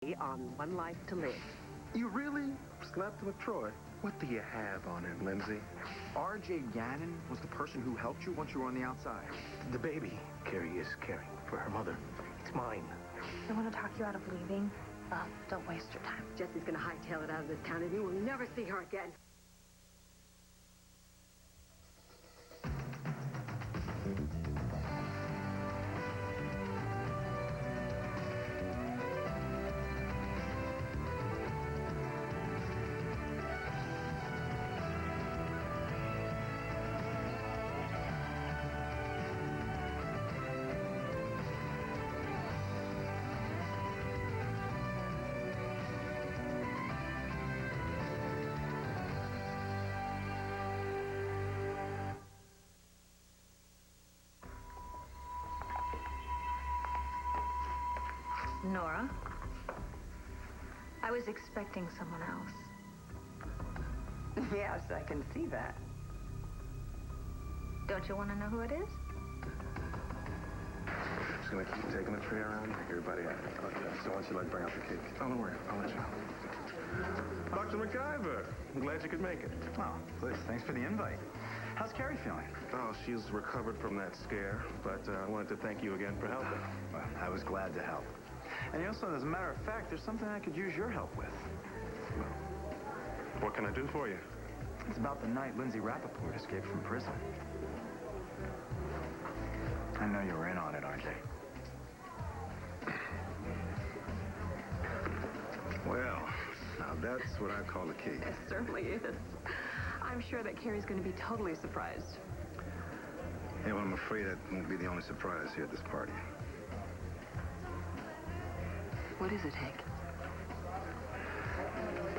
On One Life to Live. You really slept with Troy? What do you have on him, Lindsay? R.J. Gannon was the person who helped you once you were on the outside. The baby Carrie is caring for her mother. It's mine. I want to talk you out of leaving. Don't waste your time. Jesse's going to hightail it out of this town, and you will never see her again. Nora, I was expecting someone else. Yes, I can see that. Don't you want to know who it is? Just gonna keep taking the tray around, make everybody happy. Okay. So once you bring out the cake. Oh, don't worry, I'll let you know. Dr. McIver, I'm glad you could make it. Oh, please, thanks for the invite. How's Carrie feeling? Oh, she's recovered from that scare, but I wanted to thank you again for helping. Well, I was glad to help. And also, as a matter of fact, there's something I could use your help with. What can I do for you? It's about the night Lindsay Rappaport escaped from prison. I know you were in on it, RJ. Well, now that's what I call a cake. It certainly is. I'm sure that Carrie's going to be totally surprised. Yeah, well, I'm afraid that won't be the only surprise here at this party. What is it, Hank?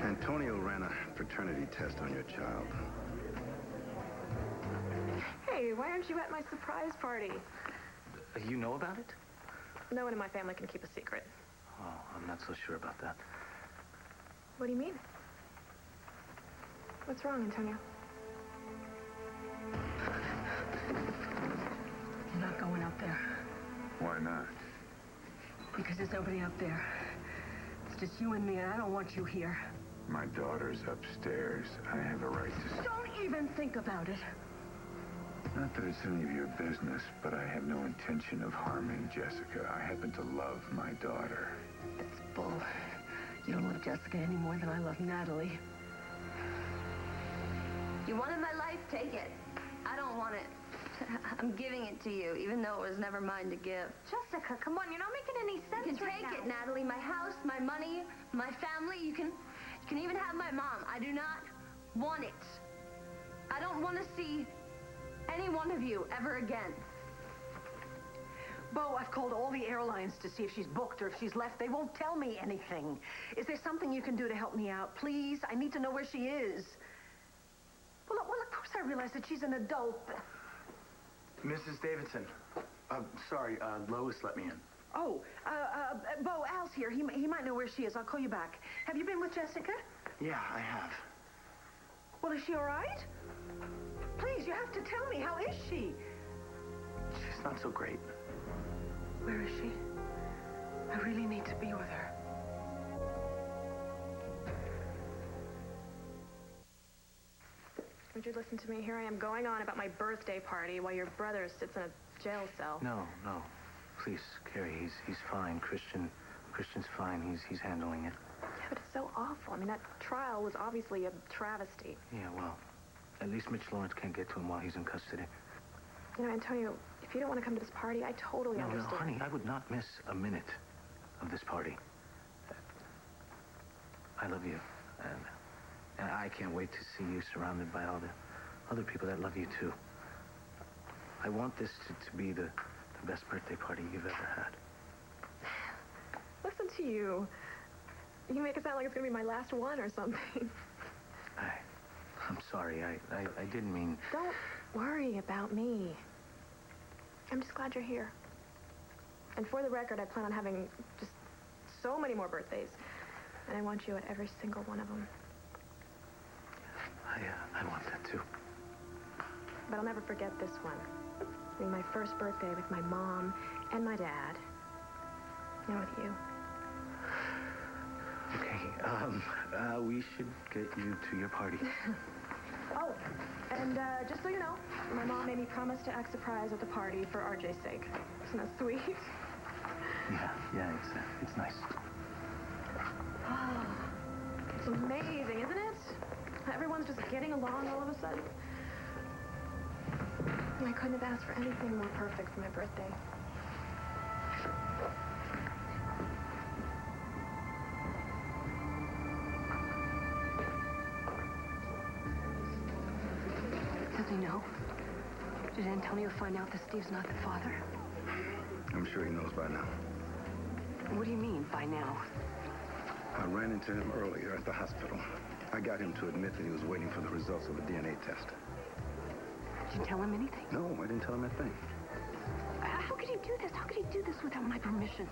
Antonio ran a paternity test on your child. Hey, why aren't you at my surprise party? You know about it? No one in my family can keep a secret. Oh, I'm not so sure about that. What do you mean? What's wrong, Antonio? You're not going up there. Why not? Because there's nobody up there. It's just you and me, and I don't want you here. My daughter's upstairs. I have a right to... Don't even think about it. Not that it's any of your business, but I have no intention of harming Jessica. I happen to love my daughter. That's bull. You don't love Jessica any more than I love Natalie. You wanted my life, take it. I don't want it. I'm giving it to you, even though it was never mine to give. Jessica, come on, you're not making any sense. You can take it, Natalie. My house, my money, my family. You can even have my mom. I do not want it. I don't want to see any one of you ever again. Bo, I've called all the airlines to see if she's booked or if she's left. They won't tell me anything. Is there something you can do to help me out? Please, I need to know where she is. Well, of course I realize that she's an adult. Mrs. Davidson. Sorry, Lois let me in. Oh, Bo, Al's here. He might know where she is. I'll call you back. Have you been with Jessica? Yeah, I have. Well, is she all right? Please, you have to tell me. How is she? She's not so great. Where is she? I really need to be with her. Would you listen to me? Here I am going on about my birthday party while your brother sits in a jail cell. No. Please, Carrie, he's fine. Christian's fine. He's handling it. Yeah, but it's so awful. I mean, that trial was obviously a travesty. Yeah, well, at least Mitch Lawrence can't get to him while he's in custody. You know, Antonio, if you don't want to come to this party, I totally understand. No, honey, I would not miss a minute of this party. I love you, and I can't wait to see you surrounded by all the other people that love you, too. I want this to be the best birthday party you've ever had. Listen to you. You make it sound like it's going to be my last one or something. I'm sorry. I didn't mean... Don't worry about me. I'm just glad you're here. And for the record, I plan on having just so many more birthdays. And I want you at every single one of them. I want that, too. But I'll never forget this one. Being my first birthday with my mom and my dad. And with you. We should get you to your party. Oh, and just so you know, my mom made me promise to act surprised at the party for RJ's sake. Isn't that sweet? Yeah, it's nice. Oh, it's amazing, isn't it? Everyone's just getting along all of a sudden. I couldn't have asked for anything more perfect for my birthday. Does he know? Did Antonio find out that Steve's not the father? I'm sure he knows by now. What do you mean, by now? I ran into him earlier at the hospital. I got him to admit that he was waiting for the results of the DNA test. Did you tell him anything? No, I didn't tell him a thing. How could he do this? How could he do this without my permission?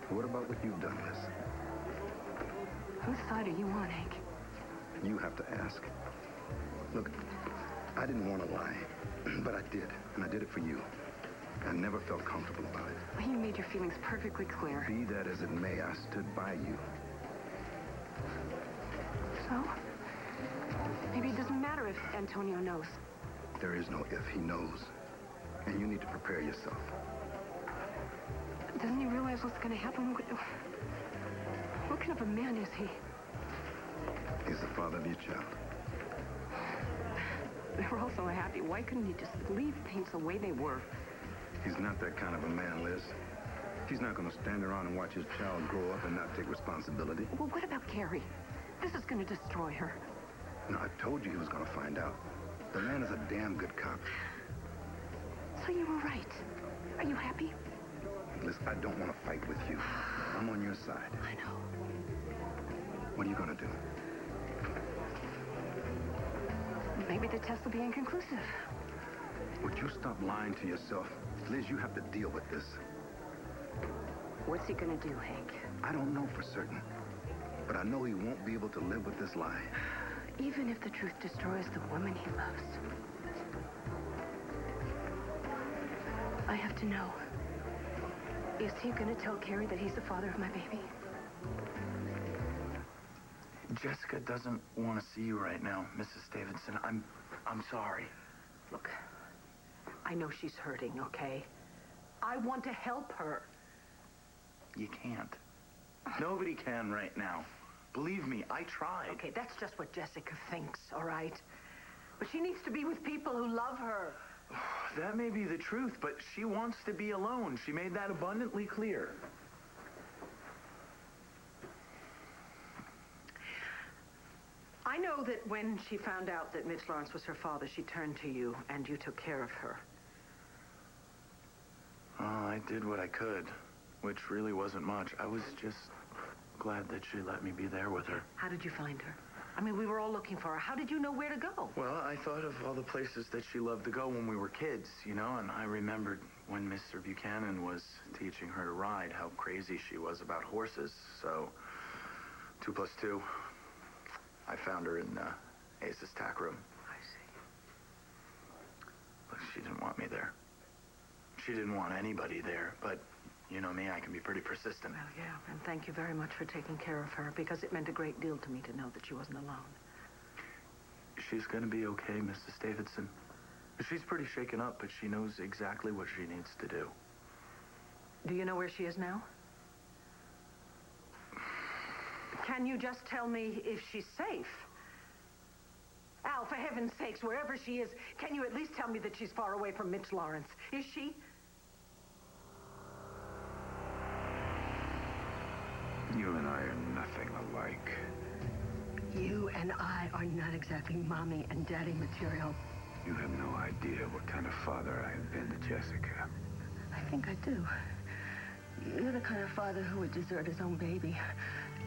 What about what you've done, Liz? Whose side are you on, Hank? You have to ask. Look, I didn't want to lie, but I did, and I did it for you. I never felt comfortable about it. Well, you made your feelings perfectly clear. Be that as it may, I stood by you. So? Maybe it doesn't matter if Antonio knows. There is no if. He knows. And you need to prepare yourself. Doesn't he realize what's going to happen? What kind of a man is he? He's the father of your child. They were all so happy. Why couldn't he just leave things the way they were? He's not that kind of a man, Liz. He's not going to stand around and watch his child grow up and not take responsibility. Well, what about Carrie? This is going to destroy her. No, I told you he was going to find out. The man is a damn good cop. So you were right. Are you happy? Liz, I don't want to fight with you. I'm on your side. I know. What are you going to do? Maybe the test will be inconclusive. Would you stop lying to yourself? Liz, you have to deal with this. What's he going to do, Hank? I don't know for certain. But I know he won't be able to live with this lie. Even if the truth destroys the woman he loves. I have to know. Is he going to tell Carrie that he's the father of my baby? Jessica doesn't want to see you right now, Mrs. Davidson. I'm sorry. Look, I know she's hurting, okay? I want to help her. You can't. Nobody can right now. Believe me, I tried. Okay, that's just what Jessica thinks, all right? But she needs to be with people who love her. That may be the truth, but she wants to be alone. She made that abundantly clear. I know that when she found out that Mitch Lawrence was her father, she turned to you and you took care of her. Oh, I did what I could, which really wasn't much. I was just glad that she let me be there with her. How did you find her? I mean, we were all looking for her. How did you know where to go? Well, I thought of all the places that she loved to go when we were kids, you know, and I remembered when Mr. Buchanan was teaching her to ride, how crazy she was about horses. So, 2 plus 2, I found her in Ace's tack room. I see. But she didn't want me there. She didn't want anybody there, but you know me, I can be pretty persistent. Well, yeah, and thank you very much for taking care of her, because it meant a great deal to me to know that she wasn't alone. She's gonna be okay, Mrs. Davidson. She's pretty shaken up, but she knows exactly what she needs to do. Do you know where she is now? Can you just tell me if she's safe? Al, for heaven's sakes, wherever she is, can you at least tell me that she's far away from Mitch Lawrence? Is she? You and I are nothing alike. You and I are not exactly mommy and daddy material. You have no idea what kind of father I have been to Jessica. I think I do. You're the kind of father who would desert his own baby.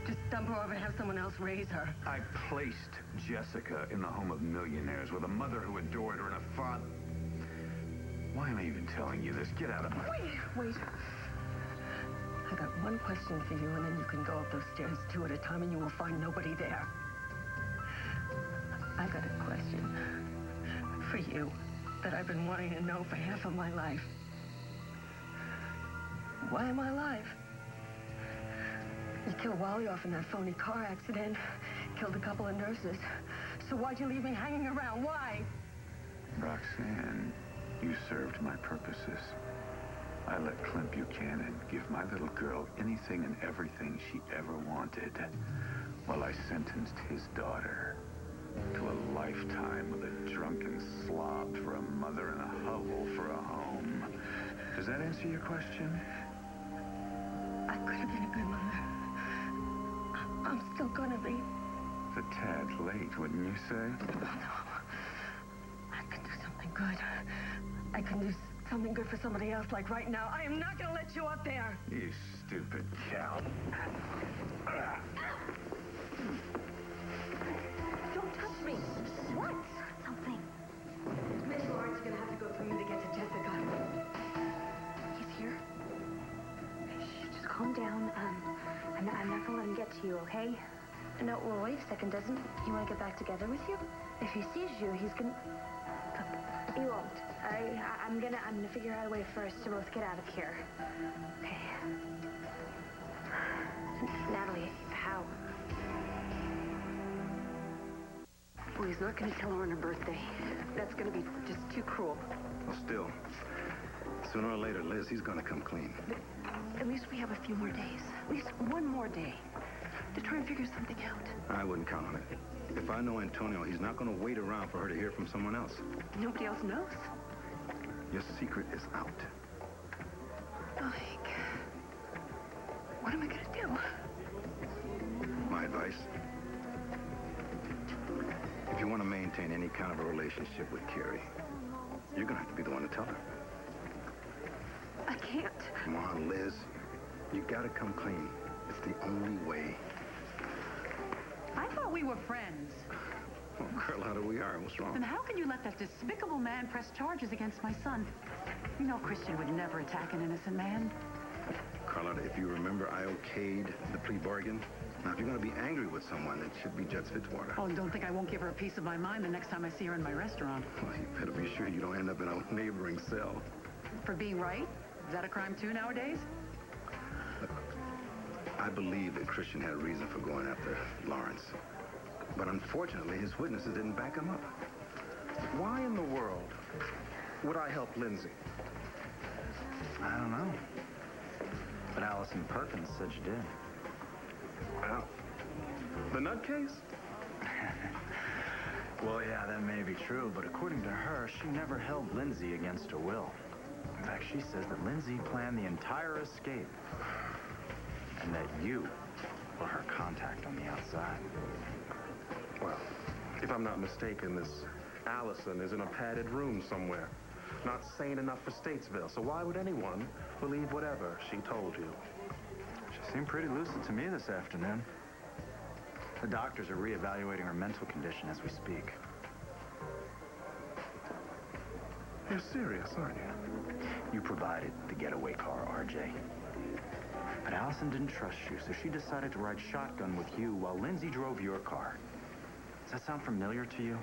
Just dump her over and have someone else raise her. I placed Jessica in the home of millionaires with a mother who adored her and a father... Why am I even telling you this? Get out of my... Wait. I got one question for you, and then you can go up those stairs 2 at a time, and you will find nobody there. I got a question for you that I've been wanting to know for half of my life. Why am I alive? You killed Wally off in that phony car accident. Killed a couple of nurses. So why'd you leave me hanging around? Why? Roxanne, you served my purposes. I let Clint Buchanan give my little girl anything and everything she ever wanted, while I sentenced his daughter to a lifetime with a drunken slob for a mother and a hovel for a home. Does that answer your question? I could have been a good mother. I'm still gonna be. It's a tad late, wouldn't you say? No. I can do something good. I can do something good for somebody else, like right now. I am not gonna let you out there. You stupid cow. Don't touch me. What? Something. Miss Lawrence, you're gonna have to go through you to get to Jessica. He's here. Shh, just calm down. I'm not gonna let him get to you, okay? No, well, wait a second. Doesn't he want to get back together with you? If he sees you, he's gonna... Look, he won't. I'm gonna figure out a way for us to both get out of here. Okay. Natalie, how? Well, he's not gonna tell her on her birthday. That's gonna be just too cruel. Well, still, sooner or later, Liz, he's gonna come clean. But at least we have a few more days. At least one more day to try and figure something out. I wouldn't count on it. If I know Antonio, he's not gonna wait around for her to hear from someone else. Nobody else knows. Your secret is out. Mike, what am I gonna do? My advice, if you want to maintain any kind of a relationship with Carrie, you're gonna have to be the one to tell her. I can't. Come on, Liz. You gotta come clean. It's the only way. I thought we were friends. Well, girl, how do we are? What's wrong? Then how can you let that despicable man press charges against my son? You know Christian would never attack an innocent man. Carlotta, if you remember, I okayed the plea bargain. Now, if you're going to be angry with someone, it should be Judge Fitzwater. Oh, don't think I won't give her a piece of my mind the next time I see her in my restaurant. Well, you better be sure you don't end up in a neighboring cell. For being right? Is that a crime too nowadays? Look, I believe that Christian had reason for going after Lawrence. But unfortunately, his witnesses didn't back him up. Why in the world would I help Lindsay? I don't know. But Allison Perkins said you did. Well, the nutcase? Well, yeah, that may be true, but according to her, she never held Lindsay against her will. In fact, she says that Lindsay planned the entire escape. And that you were her contact on the outside. Well, if I'm not mistaken, this Allison is in a padded room somewhere. Not sane enough for Statesville, so why would anyone believe whatever she told you? She seemed pretty lucid to me this afternoon. The doctors are reevaluating her mental condition as we speak. You're serious, aren't you? You provided the getaway car, RJ. But Allison didn't trust you, so she decided to ride shotgun with you while Lindsay drove your car. Does that sound familiar to you?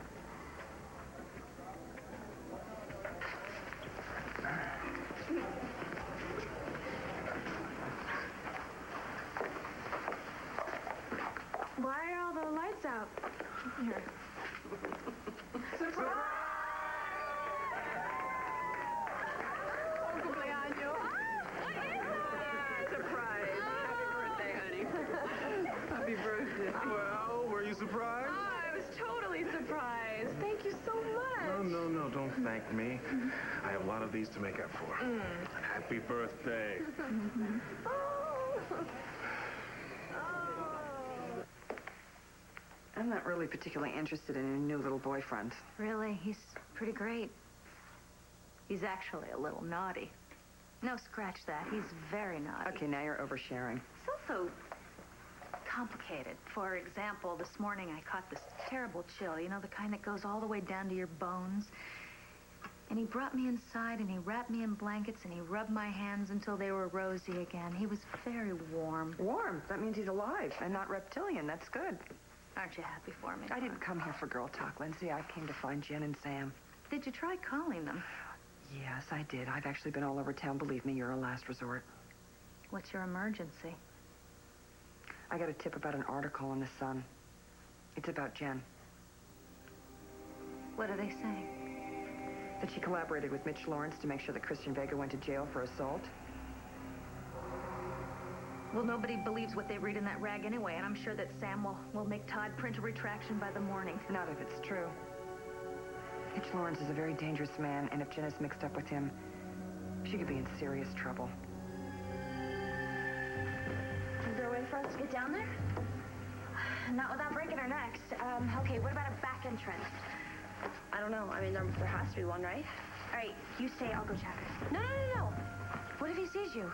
Why are all the lights out? Here. Surprise! Cumpleaños. Surprise. Happy birthday, honey. Happy birthday. Well, were you surprised? I was totally surprised. Thank you so much. No, don't thank me. I have a lot of these to make up for. Happy birthday. I'm not really particularly interested in a new little boyfriend. Really? He's pretty great. He's actually a little naughty. No, scratch that. He's very naughty. Okay, now you're oversharing. It's also complicated. For example, this morning I caught this terrible chill, you know, the kind that goes all the way down to your bones. And he brought me inside and he wrapped me in blankets and he rubbed my hands until they were rosy again. He was very warm. Warm? That means he's alive and not reptilian. That's good. Aren't you happy for me? I didn't come here for girl talk, Lindsay. I came to find Jen and Sam. Did you try calling them? Yes, I did. I've actually been all over town. Believe me, you're a last resort. What's your emergency? I got a tip about an article in the Sun. It's about Jen. What are they saying? That she collaborated with Mitch Lawrence to make sure that Christian Vega went to jail for assault. Well, nobody believes what they read in that rag anyway, and I'm sure that Sam will make Todd print a retraction by the morning. Not if it's true. Mitch Lawrence is a very dangerous man, and if Jen is mixed up with him, she could be in serious trouble. Is there a way for us to get down there? Not without breaking our necks. Okay, what about a back entrance? I don't know. I mean, there has to be one, right? All right, you stay. I'll go check. No. What if he sees you?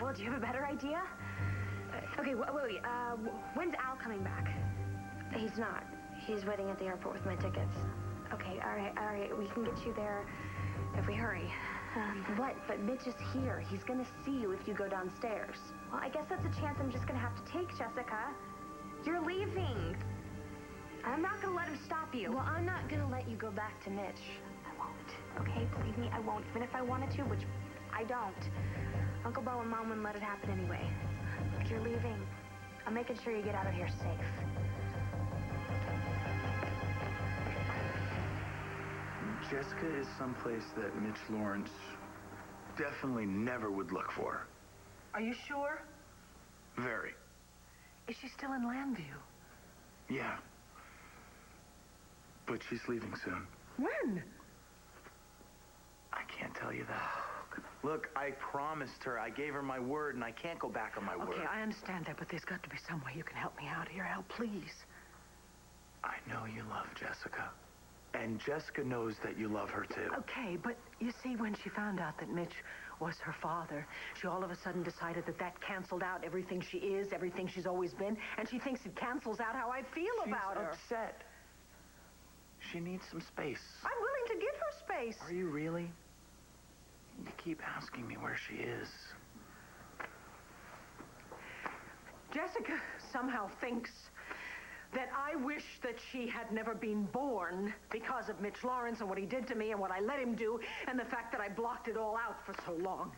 Well, do you have a better idea? Okay, wait. When's Al coming back? He's not. He's waiting at the airport with my tickets. Okay, all right. We can get you there if we hurry. What? But Mitch is here. He's gonna see you if you go downstairs. Well, I guess that's a chance I'm just gonna have to take, Jessica. You're leaving. I'm not gonna let him stop you. Well, I'm not gonna let you go back to Mitch. I won't. Okay, believe me, I won't. Even if I wanted to, which I don't. Uncle Bo and Mom wouldn't let it happen anyway. Look, you're leaving. I'm making sure you get out of here safe. Jessica is someplace that Mitch Lawrence definitely never would look for. Are you sure? Very. Is she still in Landview? Yeah. But she's leaving soon. When? I can't tell you that. Look, I promised her. I gave her my word, and I can't go back on my word. Okay, I understand that, but there's got to be some way you can help me out here, Al, please. I know you love Jessica. And Jessica knows that you love her, too. Okay, but you see, when she found out that Mitch was her father, she all of a sudden decided that canceled out everything she is, everything she's always been, and she thinks it cancels out how I feel about her. She's upset. She needs some space. I'm willing to give her space. Are you really? You keep asking me where she is. Jessica somehow thinks that I wish that she had never been born because of Mitch Lawrence and what he did to me and what I let him do and the fact that I blocked it all out for so long.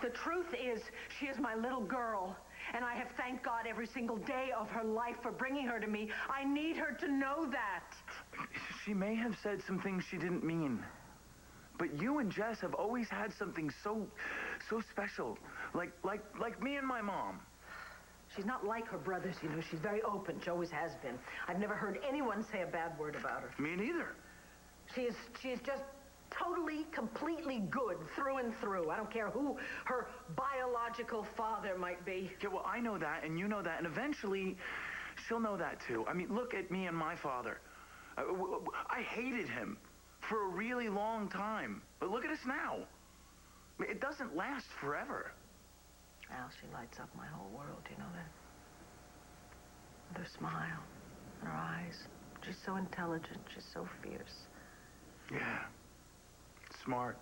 The truth is, she is my little girl, and I have thanked God every single day of her life for bringing her to me. I need her to know that. She may have said some things she didn't mean. But you and Jess have always had something so special. Like me and my mom. She's not like her brothers, you know. She's very open. She always has been. I've never heard anyone say a bad word about her. Me neither. She is just totally, completely good through and through. I don't care who her biological father might be. Yeah, well, I know that, and you know that, and eventually she'll know that, too. I mean, look at me and my father. I hated him for a really long time. But look at us now. I mean, it doesn't last forever. Al, she lights up my whole world, you know that? With her smile, and her eyes. She's so intelligent, she's so fierce. Yeah. Smart.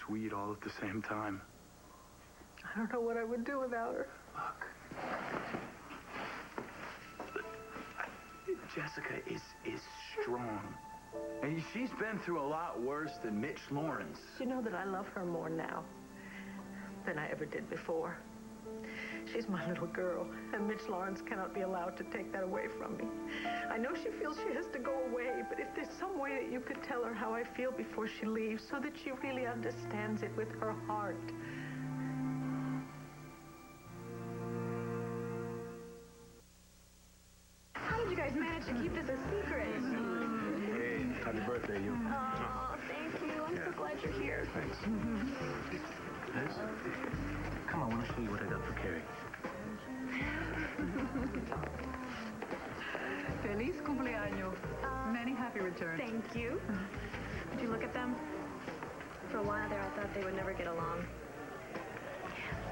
Sweet all at the same time. I don't know what I would do without her. Look. Jessica is strong. And she's been through a lot worse than Mitch Lawrence. You know that I love her more now than I ever did before. She's my little girl, and Mitch Lawrence cannot be allowed to take that away from me. I know she feels she has to go away, but if there's some way that you could tell her how I feel before she leaves so that she really understands it with her heart. How did you guys manage to keep this a secret? Hey, happy birthday, you. Oh, thank you. I'm so glad you're here. Thanks. Liz? Come on, I want to show you what I got for Carrie. Feliz cumpleaños. Many happy returns. Thank you. Did you look at them? For a while there, I thought they would never get along.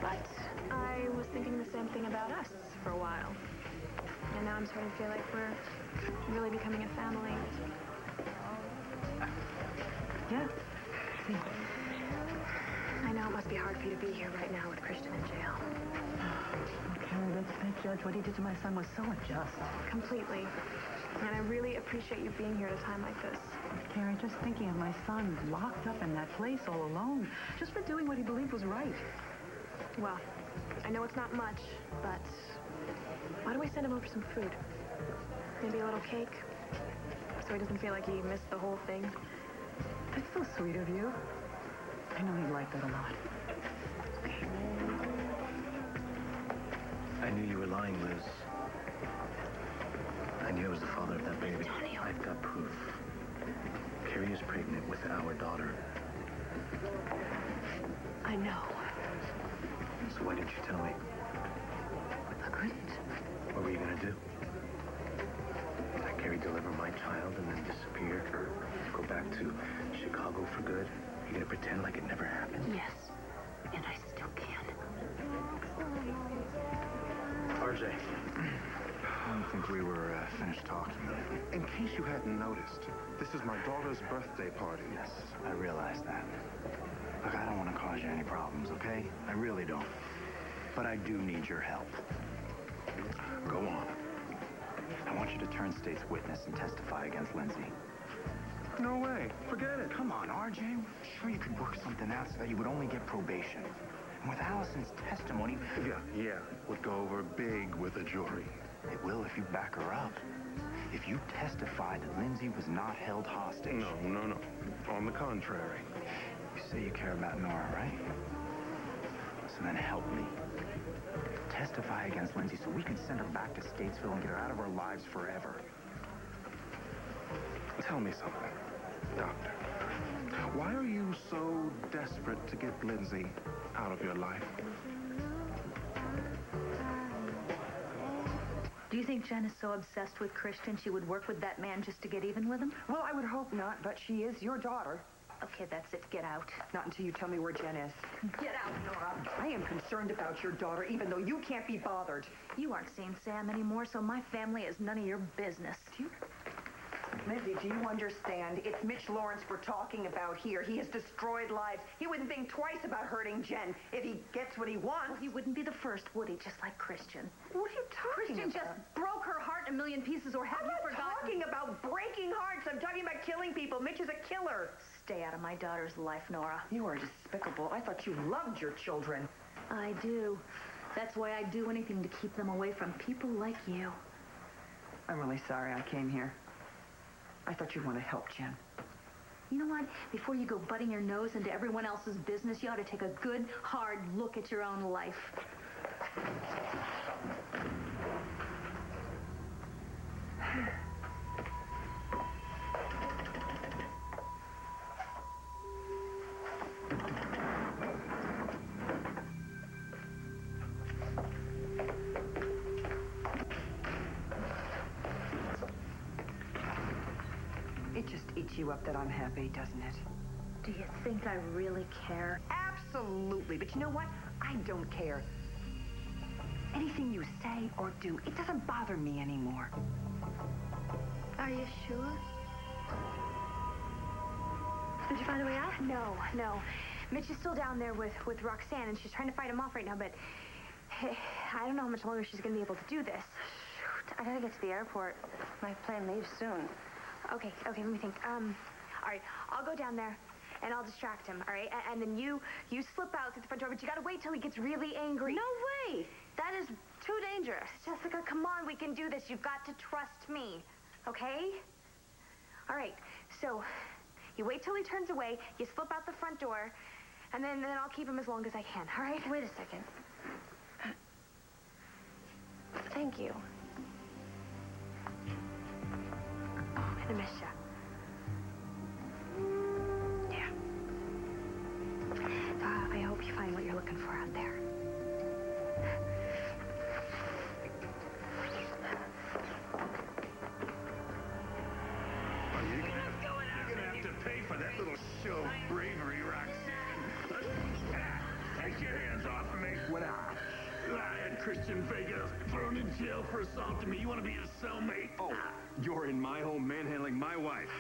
But I was thinking the same thing about us for a while. And now I'm starting to feel like we're really becoming a family. Yeah. See. I know it must be hard for you to be here right now with Christian in jail. Carrie, that judge, what he did to my son was so unjust. Completely. And I really appreciate you being here at a time like this. Carrie, just thinking of my son locked up in that place all alone, just for doing what he believed was right. Well, I know it's not much, but why don't we send him over some food? Maybe a little cake, so he doesn't feel like he missed the whole thing. That's so sweet of you. I know he'd like that a lot. I knew you were lying, Liz. I knew I was the father of that baby. I've got proof. Carrie is pregnant with our daughter. I know. So why didn't you tell me? I couldn't. What were you gonna do? Let Carrie deliver my child and then disappear? Or go back to Chicago for good? You gonna pretend like it never happened? Yes, and I still can. RJ. I don't think we were finished talking. In case you hadn't noticed, this is my daughter's birthday party. Yes, I realize that. Look, I don't want to cause you any problems, okay? I really don't. But I do need your help. Go on. I want you to turn state's witness and testify against Lindsay. No way. Forget it. Come on, RJ. Sure you could work something out so that you would only get probation. And with Allison's testimony... Yeah. Would go over big with a jury. It will if you back her up. If you testify that Lindsay was not held hostage... No. On the contrary. You say you care about Nora, right? So then help me. Testify against Lindsay so we can send her back to Statesville and get her out of our lives forever. Tell me something, Doctor. Why are you so desperate to get Lindsay out of your life? Do you think Jen is so obsessed with Christian she would work with that man just to get even with him? Well, I would hope not, but she is your daughter. Okay, that's it. Get out. Not until you tell me where Jen is. Get out, Nora. I am concerned about your daughter, even though you can't be bothered. You aren't seeing Sam anymore, so my family is none of your business. Lindsay, do you understand? It's Mitch Lawrence we're talking about here. He has destroyed lives. He wouldn't think twice about hurting Jen if he gets what he wants. Well, he wouldn't be the first, would he? Just like Christian. What are you talking Christian about? just broke her heart in a million pieces, or have I'm you not forgotten? talking about breaking hearts. I'm talking about killing people. Mitch is a killer. Stay out of my daughter's life, Nora. You are despicable. I thought you loved your children. I do. That's why I do anything to keep them away from people like you. I'm really sorry I came here. I thought you'd want to help Jen. You know what? Before you go butting your nose into everyone else's business, you ought to take a good, hard look at your own life. It just eats you up that I'm happy, doesn't it? Do you think I really care? Absolutely. But you know what? I don't care. Anything you say or do, it doesn't bother me anymore. Are you sure? Did you find a way out? No. Mitch is still down there with Roxanne, and she's trying to fight him off right now, but I don't know how much longer she's going to be able to do this. Shoot, I gotta get to the airport. My plane leaves soon. Okay, let me think. All right, I'll go down there, and I'll distract him, all right? And then you slip out through the front door, but you gotta wait till he gets really angry. No way! That is too dangerous. Jessica, come on, we can do this. You've got to trust me, okay? All right, so you wait till he turns away, you slip out the front door, and then I'll keep him as long as I can, all right? Wait a second. Thank you. I miss you. Yeah. I hope you find what you're looking for out there. You're gonna have to pay for that little show of bravery, Roxanne. Take your hands off of me. What? I had Christian Vega thrown in jail for assaulting me. You want to be his cellmate? Oh, you're in my home manhandling my wife.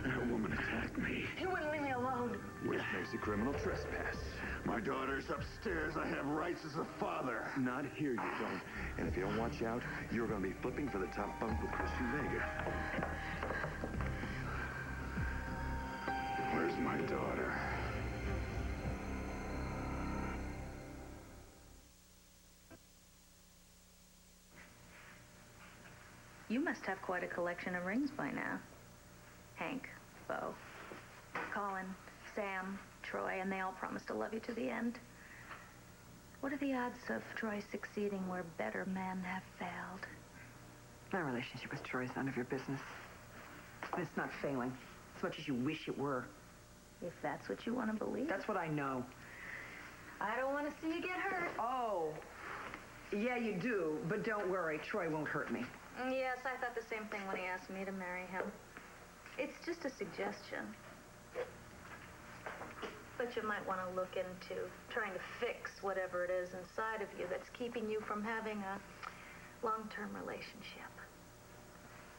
That woman attacked me. You wouldn't leave me alone. Which makes it criminal trespass. My daughter's upstairs. I have rights as a father. Not here, you don't. And if you don't watch out, you're going to be flipping for the top bunk with Christian Vega. Where's my daughter? You must have quite a collection of rings by now. Hank, Bo, Colin, Sam, Troy, and they all promised to love you to the end. What are the odds of Troy succeeding where better men have failed? My relationship with Troy's none of your business. And it's not failing, as much as you wish it were. If that's what you want to believe. That's what I know. I don't want to see you get hurt. Oh, yeah, you do. But don't worry, Troy won't hurt me. Yes, I thought the same thing when he asked me to marry him. It's just a suggestion. But you might want to look into trying to fix whatever it is inside of you that's keeping you from having a long-term relationship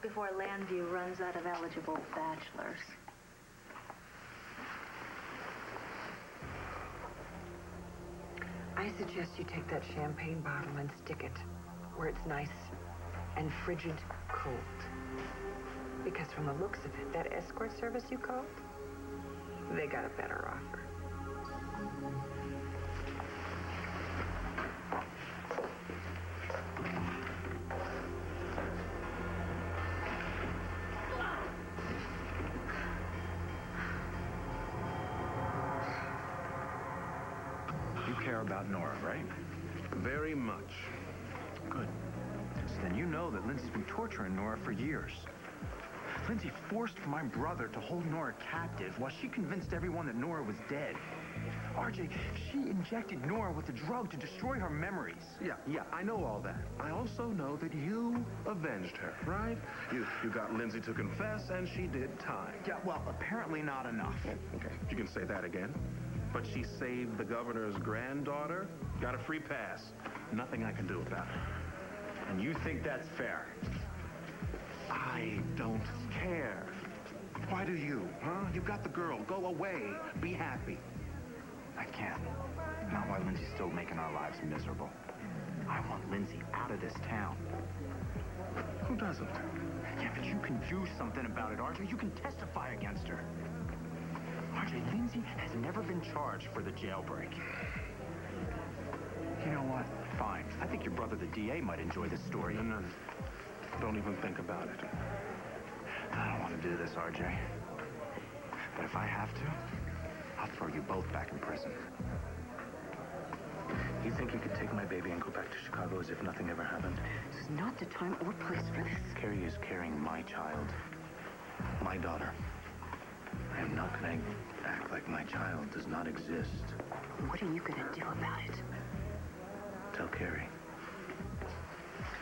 before Landview runs out of eligible bachelors. I suggest you take that champagne bottle and stick it where it's nice and frigid cold. Because from the looks of it, that escort service you called, they got a better offer. You care about Nora, right? Very much. Good. So then you know that Lindsay's been torturing Nora for years. Lindsay forced my brother to hold Nora captive while she convinced everyone that Nora was dead. RJ, she injected Nora with a drug to destroy her memories. Yeah, I know all that. I also know that you avenged her, right? You got Lindsay to confess, and she did time. Yeah, well, apparently not enough. Okay, you can say that again. But she saved the governor's granddaughter, got a free pass. Nothing I can do about it. And you think that's fair? I don't care. Why do you, huh? You got the girl. Go away. Be happy. I can't. Not while Lindsay's still making our lives miserable. I want Lindsay out of this town. Who doesn't? Yeah, but you can do something about it, RJ. You can testify against her. RJ, Lindsay has never been charged for the jailbreak. You know what? Fine. I think your brother, the DA, might enjoy this story. No. Don't even think about it. I don't want to do this, RJ. But if I have to, I'll throw you both back in prison. You think you could take my baby and go back to Chicago as if nothing ever happened? This is not the time or place for this. Carrie is carrying my child. My daughter. I am not going to act like my child does not exist. What are you going to do about it? Tell Carrie.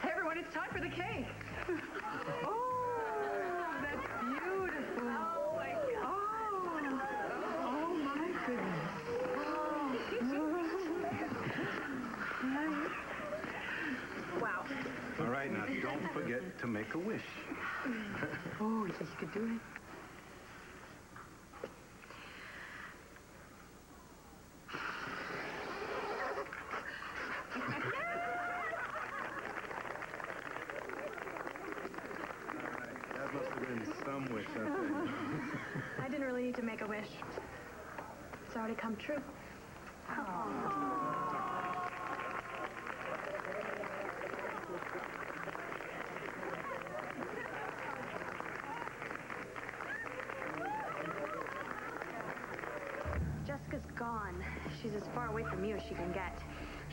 Hey, everyone, it's time for the cake. Oh, that's beautiful. Oh, my God. Oh, my goodness. Wow. All right, now don't forget to make a wish. Oh, you think you could do it? I didn't really need to make a wish. It's already come true. Jessica's gone. She's as far away from you as she can get.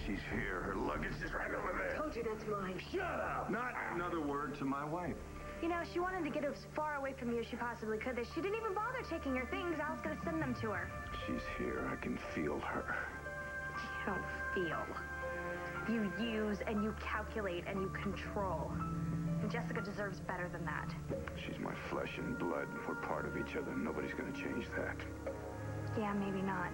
She's here. Her luggage is right over there. Told you that's mine. Shut up! Not another word to my wife. You know, she wanted to get as far away from you as she possibly could. That she didn't even bother taking her things. I was going to send them to her. She's here. I can feel her. You don't feel. You use and you calculate and you control. And Jessica deserves better than that. She's my flesh and blood. We're part of each other. Nobody's going to change that. Yeah, maybe not.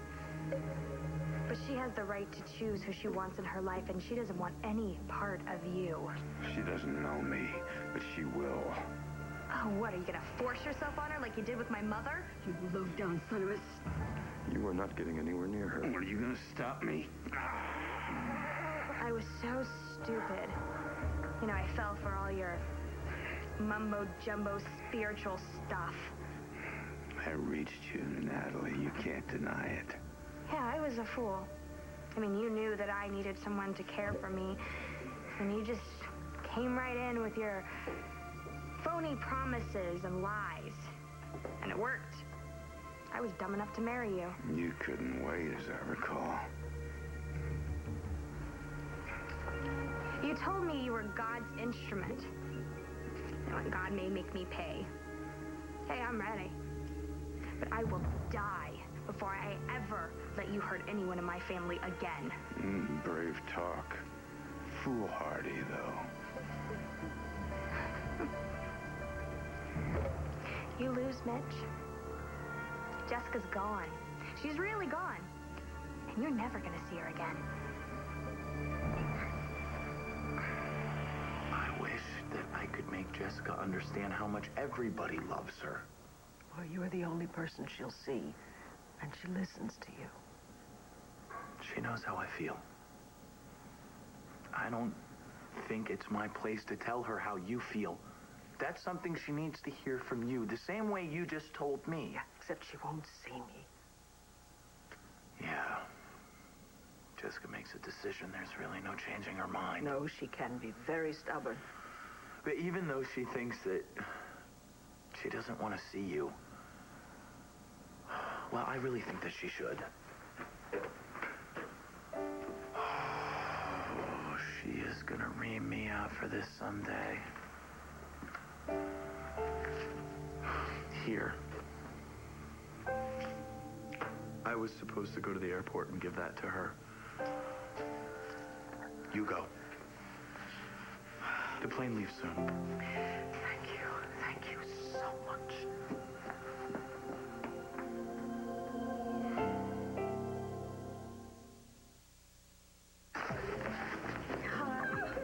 But she has the right to choose who she wants in her life, and she doesn't want any part of you. She doesn't know me, but she will. Oh, what, are you gonna force yourself on her like you did with my mother? You low-down son of a... You are not getting anywhere near her. What, are you going to stop me? I was so stupid. You know, I fell for all your mumbo-jumbo spiritual stuff. I reached you, Natalie. You can't deny it. Yeah, I was a fool. I mean, you knew that I needed someone to care for me, and you just came right in with your phony promises and lies. And it worked. I was dumb enough to marry you. You couldn't wait, as I recall. You told me you were God's instrument. And God may make me pay. Hey, I'm ready. But I will die before I ever let you hurt anyone in my family again. Brave talk. Foolhardy, though. You lose, Mitch. Jessica's gone. She's really gone. And you're never gonna see her again. I wish that I could make Jessica understand how much everybody loves her. Well, you're the only person she'll see, and she listens to you. She knows how I feel. I don't think it's my place to tell her how you feel. That's something she needs to hear from you, the same way you just told me. Yeah, except she won't see me. Yeah. Jessica makes a decision, there's really no changing her mind. No, she can be very stubborn. But even though she thinks that she doesn't want to see you, well, I really think that she should. Oh, she is gonna ream me out for this someday. Here. I was supposed to go to the airport and give that to her. You go. The plane leaves soon. Thank you. Thank you so much.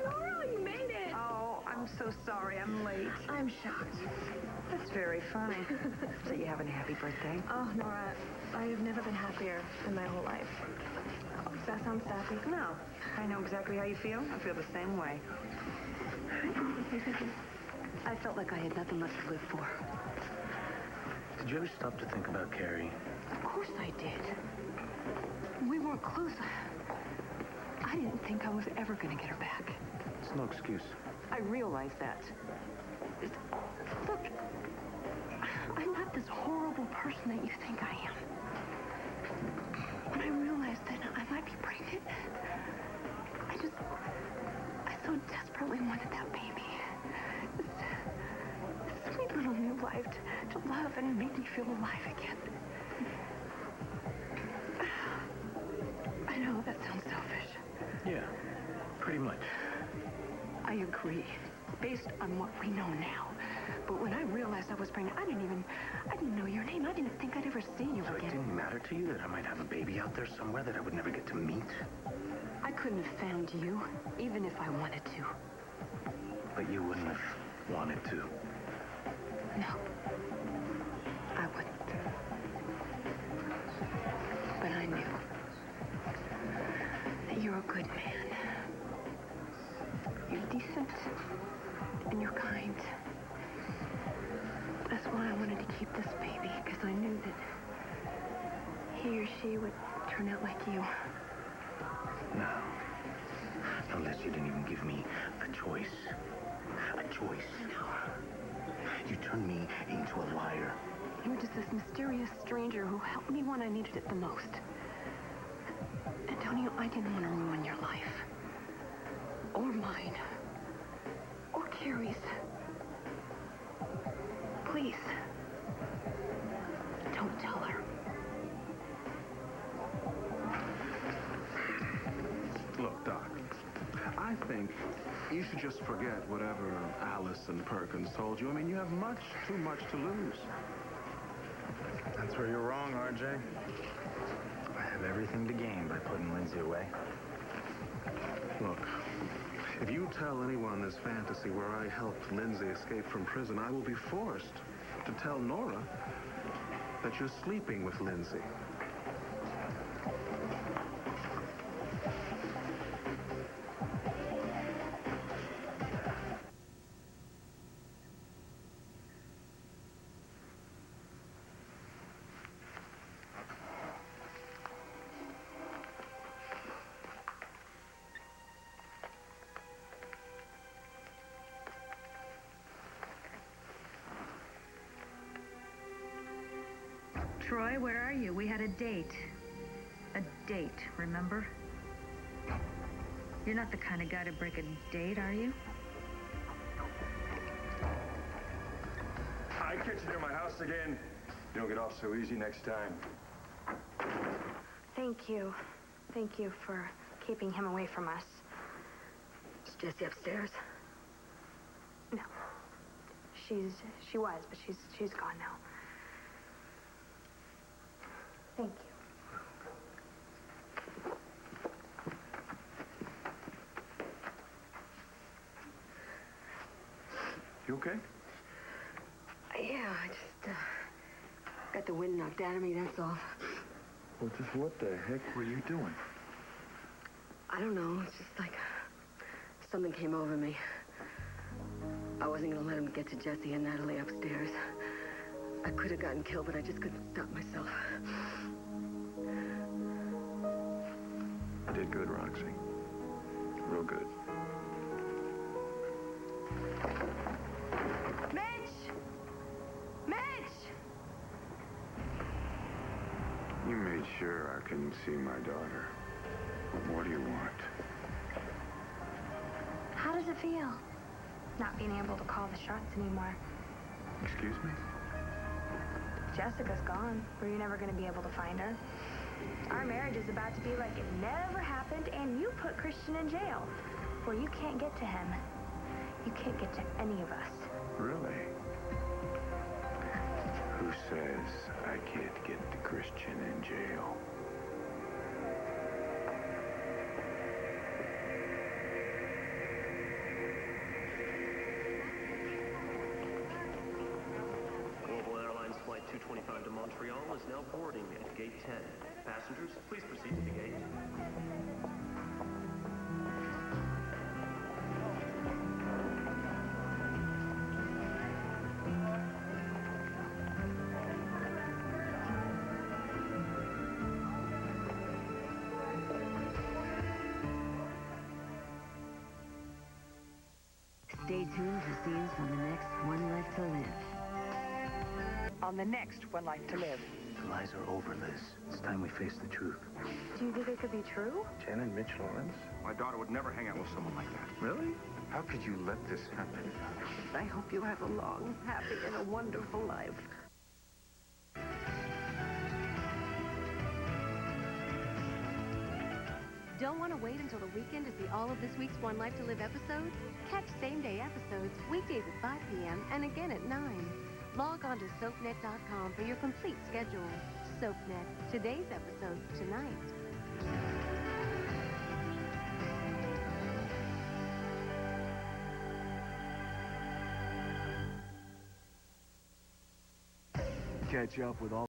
Laura, you made it. Oh, I'm so sorry I'm late. I'm shocked. That's very funny. So you having a happy birthday? Oh, Nora, I have never been happier in my whole life. Oh, does that sound sappy? No. I know exactly how you feel. I feel the same way. I felt like I had nothing left to live for. Did you ever stop to think about Carrie? Of course I did. We weren't close. I didn't think I was ever going to get her back. It's no excuse. I realize that. Look, I'm not this horrible person that you think I am. When I realized that I might be pregnant, I so desperately wanted that baby. This sweet little new life to love and make me feel alive again. I know that sounds selfish. Yeah, pretty much. I agree, based on what we know now. But when I realized I was pregnant, I didn't know your name. I didn't think I'd ever see you So again. it didn't matter to you that I might have a baby out there somewhere that I would never get to meet? I couldn't have found you, even if I wanted to. But you wouldn't have wanted to. No, I wouldn't. But I knew that you're a good man. You're decent, and you're kind. That's why I wanted to keep this baby, because I knew that he or she would turn out like you. No. Unless you didn't even give me a choice. A choice. No. You turned me into a liar. You were just this mysterious stranger who helped me when I needed it the most. Antonio, I didn't want to ruin your life. Or mine. Or Carrie's. Please. Don't tell her. Look, Doc, I think you should just forget whatever Allison Perkins told you. I mean, you have too much to lose. That's where you're wrong, RJ. I have everything to gain by putting Lindsay away. Look, if you tell anyone this fantasy where I helped Lindsay escape from prison, I will be forced to tell Nora that you're sleeping with Lindsay. Troy, where are you? We had a date. A date, remember? You're not the kind of guy to break a date, are you? I catch you near my house again. You don't get off so easy next time. Thank you. Thank you for keeping him away from us. Is Jessie upstairs? No. She was, but she's gone now. Thank you. You okay? Yeah, I just got the wind knocked out of me, that's all. Well, just what the heck were you doing? I don't know, it's just like something came over me. I wasn't gonna let him get to Jessie and Natalie upstairs. I could have gotten killed, but I just couldn't stop myself. You did good, Roxy. Real good. Mitch! Mitch! You made sure I couldn't see my daughter. What do you want? How does it feel? Not being able to call the shots anymore. Excuse me? Jessica's gone. Were you never going to be able to find her? Our marriage is about to be like it never happened, and you put Christian in jail. Well, you can't get to him. You can't get to any of us. Really? Who says I can't get the Christian in jail? Global Airlines Flight 225 to Montreal is now boarding at Gate 10. Passengers, please proceed to the gate. Stay tuned for scenes from the next One Life to Live. On the next One Life to Live. The lies are over, Liz. It's time we face the truth. Do you think it could be true? Jen and Mitch Lawrence? My daughter would never hang out with someone like that. Really? How could you let this happen? I hope you have a long, happy, and a wonderful life. Don't want to wait until the weekend to see all of this week's One Life to Live episodes? Catch same-day episodes weekdays at 5 p.m. and again at 9. Log on to SoapNet.com for your complete schedule. SoapNet, today's episodes tonight. Catch up with all